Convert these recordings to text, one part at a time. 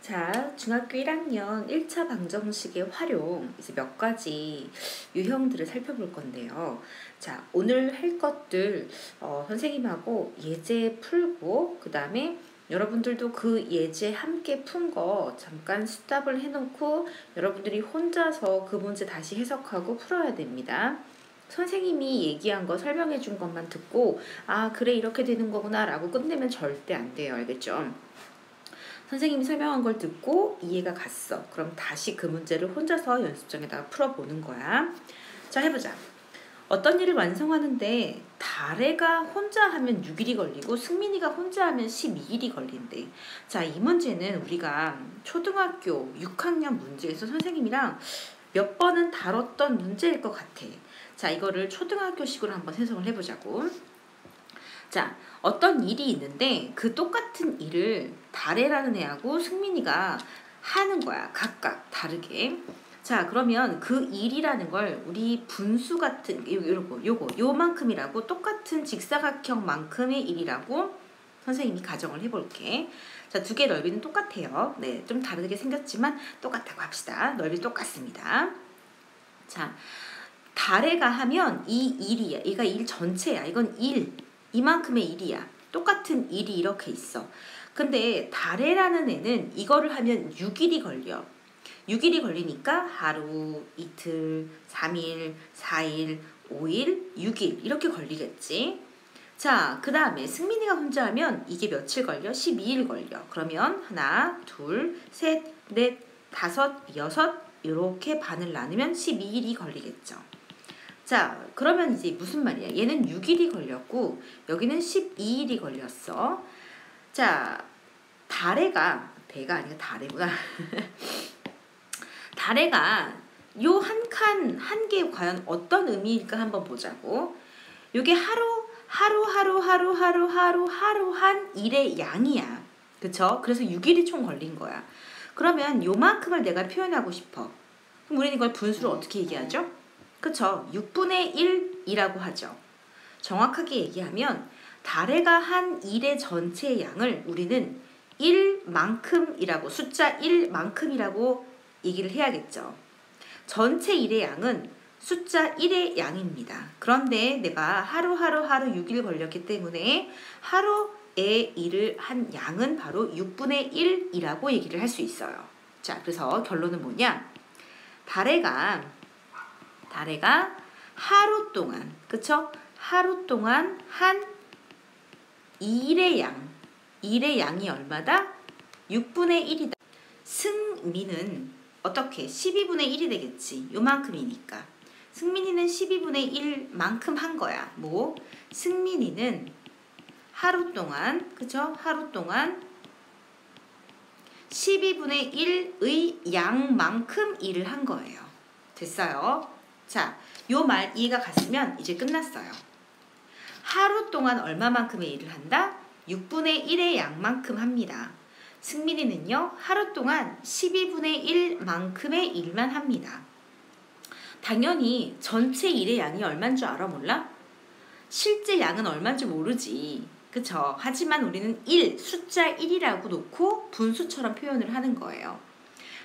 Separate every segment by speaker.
Speaker 1: 자, 중학교 1학년 1차 방정식의 활용, 이제 몇 가지 유형들을 살펴볼 건데요. 자, 오늘 할 것들 선생님하고 예제 풀고, 그 다음에 여러분들도 그 예제 함께 푼 거 잠깐 스탑을 해놓고 여러분들이 혼자서 그 문제 다시 해석하고 풀어야 됩니다. 선생님이 얘기한 거 설명해 준 것만 듣고 아 그래 이렇게 되는 거구나 라고 끝내면 절대 안 돼요. 알겠죠? 선생님이 설명한 걸 듣고 이해가 갔어. 그럼 다시 그 문제를 혼자서 연습장에다가 풀어보는 거야. 자, 해보자. 어떤 일을 완성하는데 다래가 혼자 하면 6일이 걸리고 승민이가 혼자 하면 12일이 걸린대. 자, 이 문제는 우리가 초등학교 6학년 문제에서 선생님이랑 몇 번은 다뤘던 문제일 것 같아. 자, 이거를 초등학교식으로 한번 해석을 해보자고. 자, 어떤 일이 있는데 그 똑같은 일을 다래라는 애하고 승민이가 하는 거야. 각각 다르게. 자, 그러면 그 일이라는 걸 우리 분수 같은 요만큼이라고 똑같은 직사각형만큼의 일이라고 선생님이 가정을 해볼게. 자, 두 개 넓이는 똑같아요. 네, 좀 다르게 생겼지만 똑같다고 합시다. 넓이 똑같습니다. 자, 다래가 하면 이 일이야. 얘가 일 전체야. 이건 일. 이만큼의 일이야. 똑같은 일이 이렇게 있어. 근데 다래라는 애는 이거를 하면 6일이 걸려. 6일이 걸리니까 하루, 이틀, 3일, 4일, 5일, 6일 이렇게 걸리겠지. 자, 그 다음에 승민이가 혼자 하면 이게 며칠 걸려? 12일 걸려. 그러면 하나, 둘, 셋, 넷, 다섯, 여섯 이렇게 반을 나누면 12일이 걸리겠죠. 자, 그러면 이제 무슨 말이야? 얘는 6일이 걸렸고 여기는 12일이 걸렸어. 자, 다래가 배가 아니라 다래구나. 다래가 요 한 개에 과연 어떤 의미일까 한번 보자고. 요게 하루 한 일의 양이야. 그쵸? 그래서 6일이 총 걸린 거야. 그러면 요만큼을 내가 표현하고 싶어. 그럼 우리는 이걸 분수로 어떻게 얘기하죠? 그쵸? 6분의 1이라고 하죠. 정확하게 얘기하면 다래가 한 일의 전체 양을 우리는 1만큼이라고 숫자 1만큼이라고 얘기를 해야겠죠. 전체 일의 양은 숫자 1의 양입니다. 그런데 내가 하루 6일 걸렸기 때문에 하루의 일을 한 양은 바로 6분의 1이라고 얘기를 할 수 있어요. 자, 그래서 결론은 뭐냐? 다래가 하루 동안, 그쵸? 하루 동안 한 일의 양이 얼마다? 6분의 1이다. 승민은 어떻게? 12분의 1이 되겠지. 요만큼이니까. 승민이는 12분의 1만큼 한 거야. 뭐? 승민이는 하루 동안, 그쵸? 하루 동안 12분의 1의 양만큼 일을 한 거예요. 됐어요? 자, 요 말 이해가 갔으면 이제 끝났어요. 하루 동안 얼마만큼의 일을 한다? 6분의 1의 양만큼 합니다. 승민이는요, 하루 동안 12분의 1만큼의 일만 합니다. 당연히 전체 일의 양이 얼마인 줄 알아? 몰라? 실제 양은 얼마인 줄 모르지. 그쵸? 하지만 우리는 숫자 1이라고 놓고 분수처럼 표현을 하는 거예요.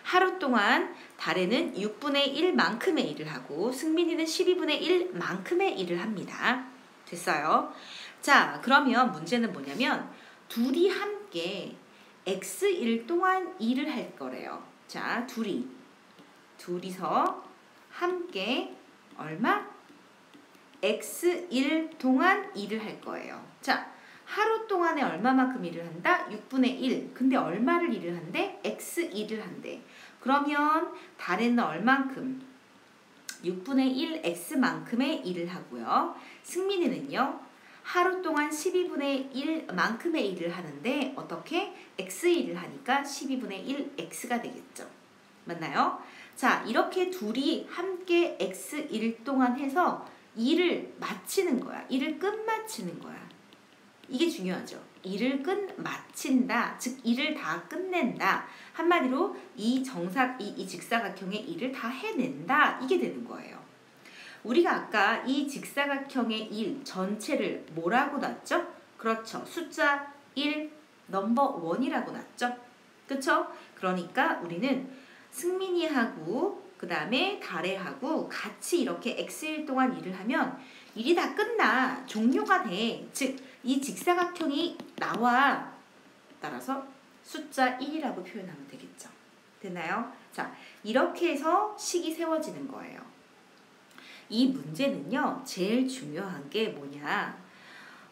Speaker 1: 하루 동안 다래는 6분의 1만큼의 일을 하고 승민이는 12분의 1만큼의 일을 합니다. 됐어요? 자, 그러면 문제는 뭐냐면 둘이 함께 X일 동안 일을 할 거래요. 자, 둘이서 함께 얼마? X일 동안 일을 할 거예요. 자, 하루 동안에 얼마만큼 일을 한다? 6분의 1. 근데 얼마를 일을 한대? X1을 한대. 그러면 다래는 얼만큼? 6분의 1 X만큼의 일을 하고요. 승민이는요. 하루 동안 12분의 1만큼의 일을 하는데 어떻게? X1을 하니까 12분의 1 X가 되겠죠. 맞나요? 자, 이렇게 둘이 함께 X1 동안 해서 일을 마치는 거야. 일을 끝마치는 거야. 이게 중요하죠. 일을 끝마친다. 즉 일을 다 끝낸다. 한마디로 이 직사각형의 일을 다 해낸다. 이게 되는 거예요. 우리가 아까 이 직사각형의 일 전체를 뭐라고 놨죠? 그렇죠. 숫자 1 넘버 1이라고 놨죠. 그쵸? 그러니까 우리는 승민이하고 그 다음에 달애하고 같이 이렇게 X일 동안 일을 하면 일이 다 끝나. 종료가 돼. 즉, 이 직사각형이 나와. 따라서 숫자 1이라고 표현하면 되겠죠. 됐나요? 자, 이렇게 해서 식이 세워지는 거예요. 이 문제는요, 제일 중요한 게 뭐냐.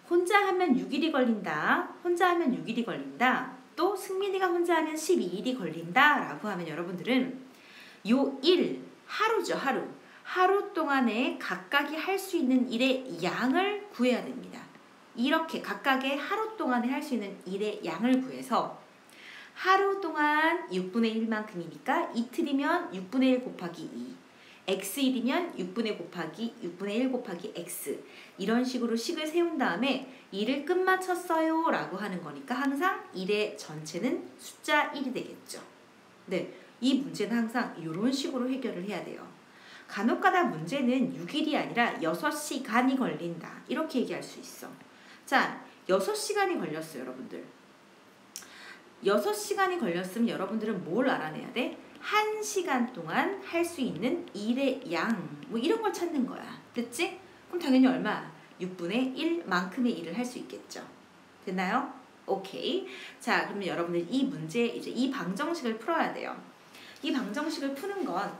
Speaker 1: 혼자 하면 6일이 걸린다. 혼자 하면 6일이 걸린다. 또 승민이가 혼자 하면 12일이 걸린다. 라고 하면 여러분들은 요 1, 하루죠, 하루. 하루 동안에 각각이 할 수 있는 일의 양을 구해야 됩니다. 이렇게 각각의 하루 동안에 할 수 있는 일의 양을 구해서 하루 동안 6분의 1만큼이니까 이틀이면 6분의 1 곱하기 2, x일이면 6분의 1 곱하기 x 이런 식으로 식을 세운 다음에 일을 끝마쳤어요 라고 하는 거니까 항상 일의 전체는 숫자 1이 되겠죠. 네, 이 문제는 항상 이런 식으로 해결을 해야 돼요. 간혹가다 문제는 6일이 아니라 6시간이 걸린다. 이렇게 얘기할 수 있어. 자, 6시간이 걸렸어요, 여러분들. 6시간이 걸렸으면 여러분들은 뭘 알아내야 돼? 1시간 동안 할 수 있는 일의 양, 뭐 이런 걸 찾는 거야. 됐지? 그럼 당연히 얼마? 6분의 1만큼의 일을 할 수 있겠죠. 됐나요? 오케이. 자, 그러면 여러분들 이 문제, 이제 이 방정식을 풀어야 돼요. 이 방정식을 푸는 건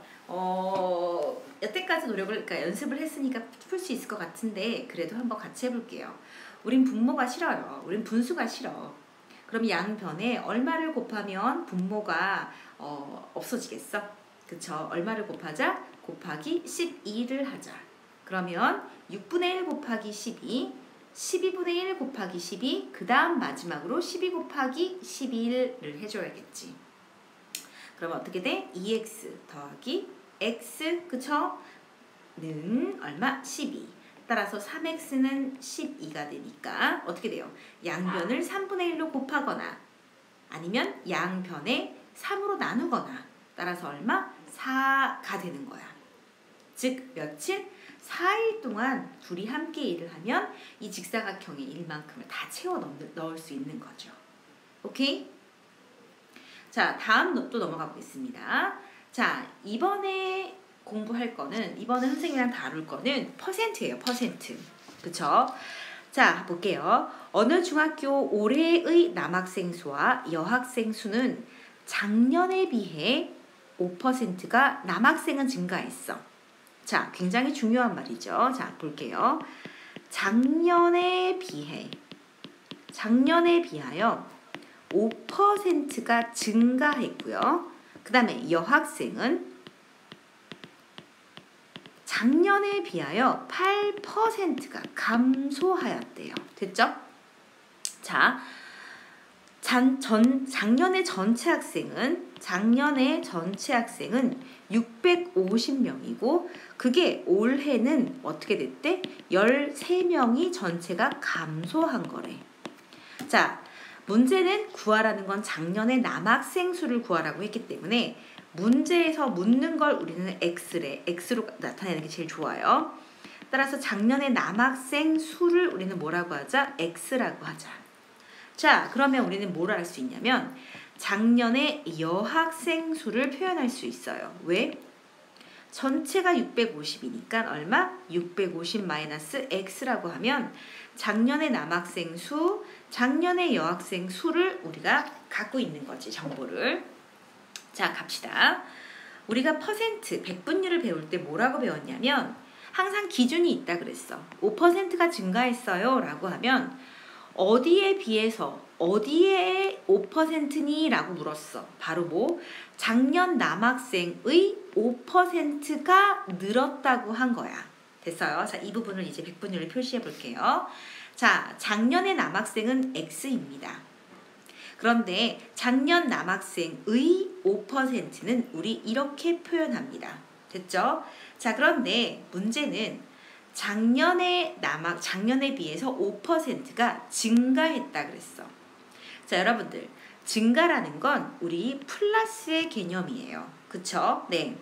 Speaker 1: 여태까지 그러니까 연습을 했으니까 풀 수 있을 것 같은데 그래도 한번 같이 해볼게요. 우린 분모가 싫어요. 우린 분수가 싫어. 그럼 양변에 얼마를 곱하면 분모가 없어지겠어? 그쵸? 얼마를 곱하자? 곱하기 12를 하자. 그러면 6분의 1 곱하기 12, 12분의 1 곱하기 12, 그 다음 마지막으로 12 곱하기 11을 해줘야겠지. 그러면 어떻게 돼? 2x 더하기 x, 그쵸? 는 얼마? 12. 따라서 3x는 12가 되니까 어떻게 돼요? 양변을 3분의 1로 곱하거나 아니면 양변에 3으로 나누거나 따라서 얼마? 4가 되는 거야. 즉 며칠? 4일 동안 둘이 함께 일을 하면 이 직사각형의 일만큼을 다 채워 넣을 수 있는 거죠. 오케이? 자, 다음 또 넘어가 보겠습니다. 자, 이번에 공부할 거는, 이번에 선생님이랑 다룰 거는 퍼센트예요. 퍼센트. 그쵸? 자, 볼게요. 어느 중학교 올해의 남학생 수와 여학생 수는 작년에 비해 5%가 남학생은 증가했어. 자, 굉장히 중요한 말이죠. 자, 볼게요. 작년에 비하여 5%가 증가했고요. 그 다음에 여학생은 작년에 비하여 8%가 감소하였대요. 됐죠? 자, 작년에 전체 학생은 650명이고 그게 올해는 어떻게 됐대? 13명이 전체가 감소한 거래. 자, 문제는 구하라는 건 작년에 남학생 수를 구하라고 했기 때문에 문제에서 묻는 걸 우리는 X로 나타내는 게 제일 좋아요. 따라서 작년에 남학생 수를 우리는 뭐라고 하자? X라고 하자. 자, 그러면 우리는 뭘 할 수 있냐면 작년에 여학생 수를 표현할 수 있어요. 왜? 전체가 650이니까 얼마? 650-X라고 하면 작년에 남학생 수, 작년에 여학생 수를 우리가 갖고 있는 거지, 정보를. 자, 갑시다. 우리가 퍼센트, 백분율을 배울 때 뭐라고 배웠냐면 항상 기준이 있다 그랬어. 5%가 증가했어요 라고 하면 어디에 비해서 어디에 5%니? 라고 물었어. 바로 뭐? 작년 남학생의 5%가 늘었다고 한 거야. 됐어요? 자, 이 부분을 이제 백분율을 표시해 볼게요. 자, 작년의 남학생은 X입니다. 그런데 작년 남학생의 5%는 우리 이렇게 표현합니다. 됐죠? 자, 그런데 문제는 작년에 비해서 5%가 증가했다 그랬어. 자, 여러분들, 증가라는 건 우리 플러스의 개념이에요. 그쵸? 네,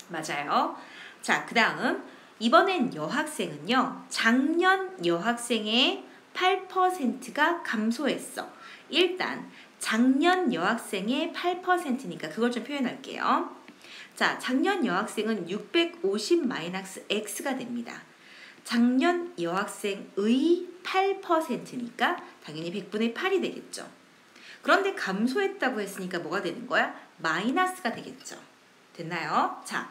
Speaker 1: 맞아요. 자, 그 다음 이번엔 여학생은요, 작년 여학생의 8%가 감소했어. 일단 작년 여학생의 8%니까 그걸 좀 표현할게요. 자, 작년 여학생은 650-x가 됩니다. 작년 여학생의 8%니까 당연히 100분의 8이 되겠죠. 그런데 감소했다고 했으니까 뭐가 되는 거야? 마이너스가 되겠죠. 됐나요? 자,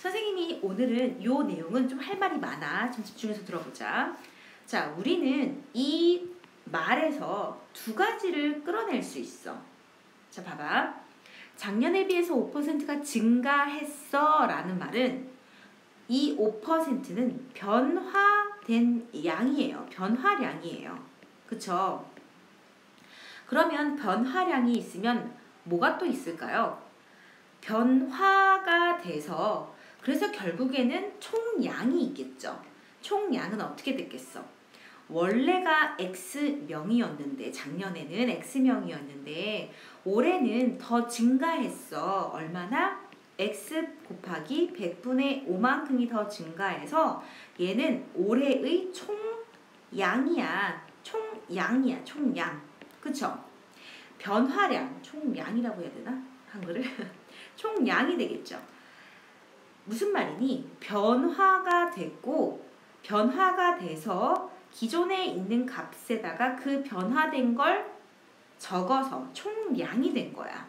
Speaker 1: 선생님이 오늘은 요 내용은 좀 할 말이 많아. 좀 집중해서 들어보자. 자, 우리는 이 말에서 두 가지를 끌어낼 수 있어. 자, 봐봐. 작년에 비해서 5%가 증가했어 라는 말은 이 5%는 변화된 양이에요. 변화량이에요. 그쵸? 그러면 변화량이 있으면 뭐가 또 있을까요? 변화가 돼서 그래서 결국에는 총량이 있겠죠. 총량은 어떻게 됐겠어? 원래가 X명이었는데 작년에는 X명이었는데 올해는 더 증가했어. 얼마나? X 곱하기 100분의 5만큼이 더 증가해서 얘는 올해의 총량이야. 총량이야. 총량. 그쵸? 변화량. 총량이라고 해야 되나? 한글을? 총량이 되겠죠. 무슨 말이니? 변화가 됐고 변화가 돼서 기존에 있는 값에다가 그 변화된 걸 적어서 총량이 된 거야.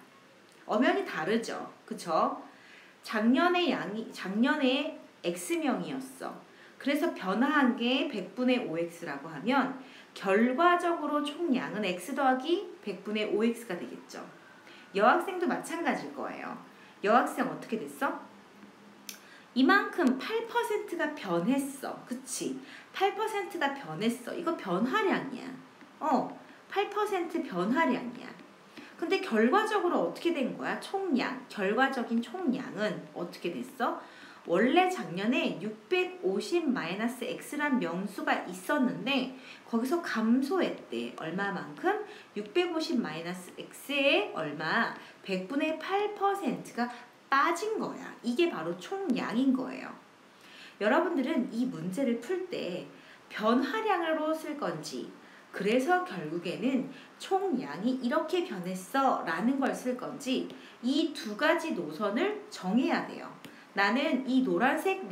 Speaker 1: 엄연히 다르죠. 그쵸? 작년에 X명이었어. 그래서 변화한 게 100분의 5X라고 하면 결과적으로 총량은 X 더하기 100분의 5X가 되겠죠. 여학생도 마찬가지일 거예요. 여학생 어떻게 됐어? 이만큼 8%가 변했어. 그치? 8%가 변했어. 이거 변화량이야. 8% 변화량이야. 근데 결과적으로 어떻게 된 거야? 총량. 결과적인 총량은 어떻게 됐어? 원래 작년에 650-x란 명수가 있었는데 거기서 감소했대. 얼마만큼? 650-x에 얼마? 100분의 8%가 빠진 거야. 이게 바로 총량인 거예요. 여러분들은 이 문제를 풀 때 변화량으로 쓸 건지 그래서 결국에는 총량이 이렇게 변했어 라는 걸 쓸 건지 이 두 가지 노선을 정해야 돼요. 나는 이 노란색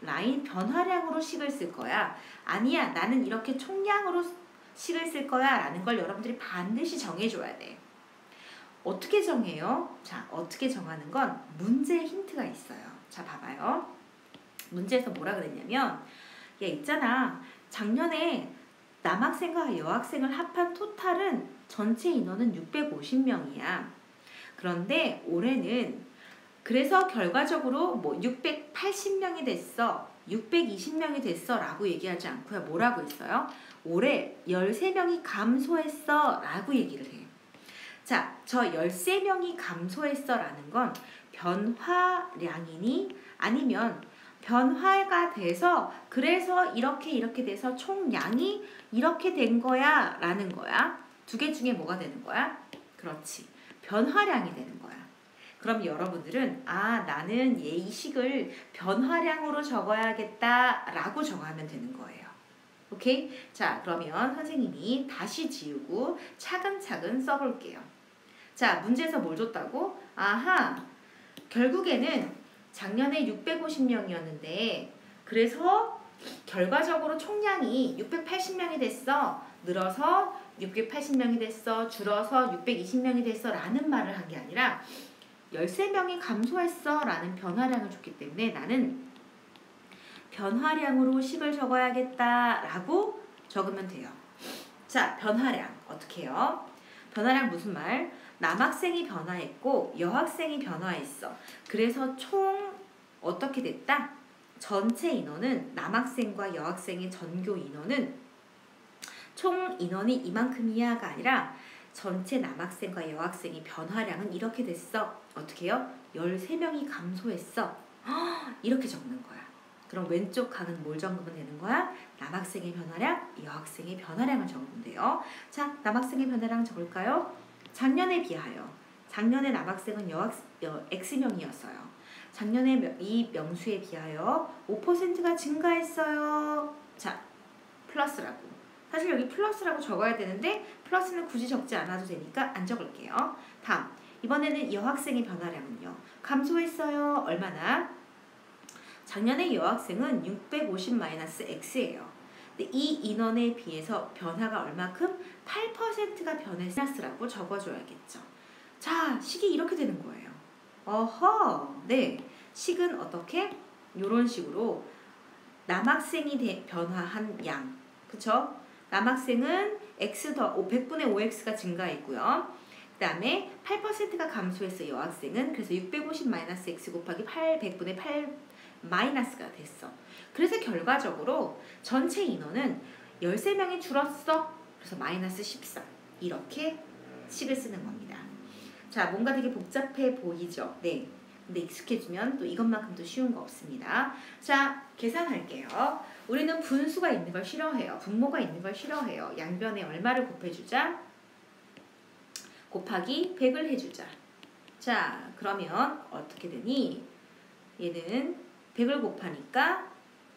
Speaker 1: 라인 변화량으로 식을 쓸 거야. 아니야, 나는 이렇게 총량으로 식을 쓸 거야 라는 걸 여러분들이 반드시 정해줘야 돼. 어떻게 정해요? 자, 어떻게 정하는 건 문제에 힌트가 있어요. 자, 봐봐요. 문제에서 뭐라 그랬냐면 야, 있잖아. 작년에 남학생과 여학생을 합한 토탈은 전체 인원은 650명이야. 그런데 올해는 그래서 결과적으로 뭐 680명이 됐어. 620명이 됐어 라고 얘기하지 않고요. 뭐라고 했어요? 올해 13명이 감소했어 라고 얘기를 해. 자, 저 13명이 감소했어 라는 건 변화량이니 아니면 변화가 돼서 그래서 이렇게 돼서 총량이 이렇게 된 거야 라는 거야. 두 개 중에 뭐가 되는 거야? 그렇지. 변화량이 되는 거야. 그럼 여러분들은 나는 이 식을 변화량으로 적어야겠다 라고 정하면 되는 거예요. 오케이? 자, 그러면 선생님이 다시 지우고 차근차근 써볼게요. 자, 문제에서 뭘 줬다고? 결국에는 작년에 650명이었는데 그래서 결과적으로 총량이 680명이 됐어. 늘어서 680명이 됐어. 줄어서 620명이 됐어 라는 말을 한 게 아니라 13명이 감소했어 라는 변화량을 줬기 때문에 나는 변화량으로 식을 적어야겠다 라고 적으면 돼요. 자, 변화량 어떻게 해요? 변화량 무슨 말? 남학생이 변화했고 여학생이 변화했어. 그래서 총 어떻게 됐다? 전체 인원은 남학생과 여학생의 전교 인원은 총 인원이 이만큼이야가 아니라 전체 남학생과 여학생의 변화량은 이렇게 됐어. 어떻게 해요? 13명이 감소했어. 이렇게 적는 거야. 그럼 왼쪽 칸은 뭘 적으면 되는 거야? 남학생의 변화량, 여학생의 변화량을 적으면 돼요. 자, 남학생의 변화량 적을까요? 작년에 비하여. 작년에 남학생은 X명이었어요. 작년에 이 명수에 비하여 5%가 증가했어요. 자, 플러스라고. 사실 여기 플러스라고 적어야 되는데 플러스는 굳이 적지 않아도 되니까 안 적을게요. 다음, 이번에는 여학생의 변화량은요. 감소했어요. 얼마나? 작년에 여학생은 650-x예요. 근데 이 인원에 비해서 변화가 얼마큼? 8%가 변했으라고 적어줘야겠죠. 자, 식이 이렇게 되는 거예요. 어허, 네. 식은 어떻게? 이런 식으로 남학생이 변화한 양, 그쵸? 남학생은 x 더 100분의 5x가 증가했고요. 그 다음에 8%가 감소했어 여학생은. 그래서 650-x 곱하기 100분의 8 마이너스가 됐어. 그래서 결과적으로 전체 인원은 13명이 줄었어. 그래서 마이너스 14 이렇게 식을 쓰는 겁니다. 자, 뭔가 되게 복잡해 보이죠? 네. 근데 익숙해지면 또 이것만큼도 쉬운 거 없습니다. 자, 계산할게요. 우리는 분수가 있는 걸 싫어해요. 분모가 있는 걸 싫어해요. 양변에 얼마를 곱해주자? 곱하기 100을 해주자. 자, 그러면 어떻게 되니? 얘는 100을 곱하니까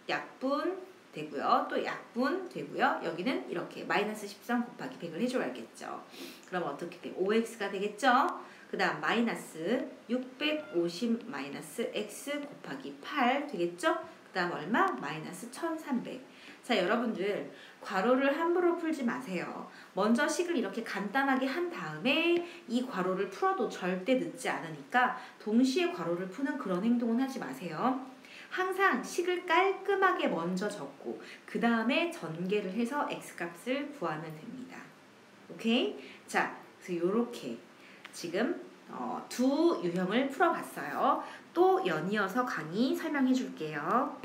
Speaker 1: 약분 되고요. 또 약분 되고요. 여기는 이렇게 마이너스 13 곱하기 100을 해줘야겠죠. 그럼 어떻게 돼? 5x가 되겠죠? 그 다음 마이너스 650 마이너스 x 곱하기 8 되겠죠? 그 다음 얼마? 마이너스 1300. 자, 여러분들 괄호를 함부로 풀지 마세요. 먼저 식을 이렇게 간단하게 한 다음에 이 괄호를 풀어도 절대 늦지 않으니까 동시에 괄호를 푸는 그런 행동은 하지 마세요. 항상 식을 깔끔하게 먼저 적고 그 다음에 전개를 해서 x값을 구하면 됩니다. 오케이? 자, 그래서 요렇게 지금 두 유형을 풀어봤어요. 또 연이어서 강의 설명해 줄게요.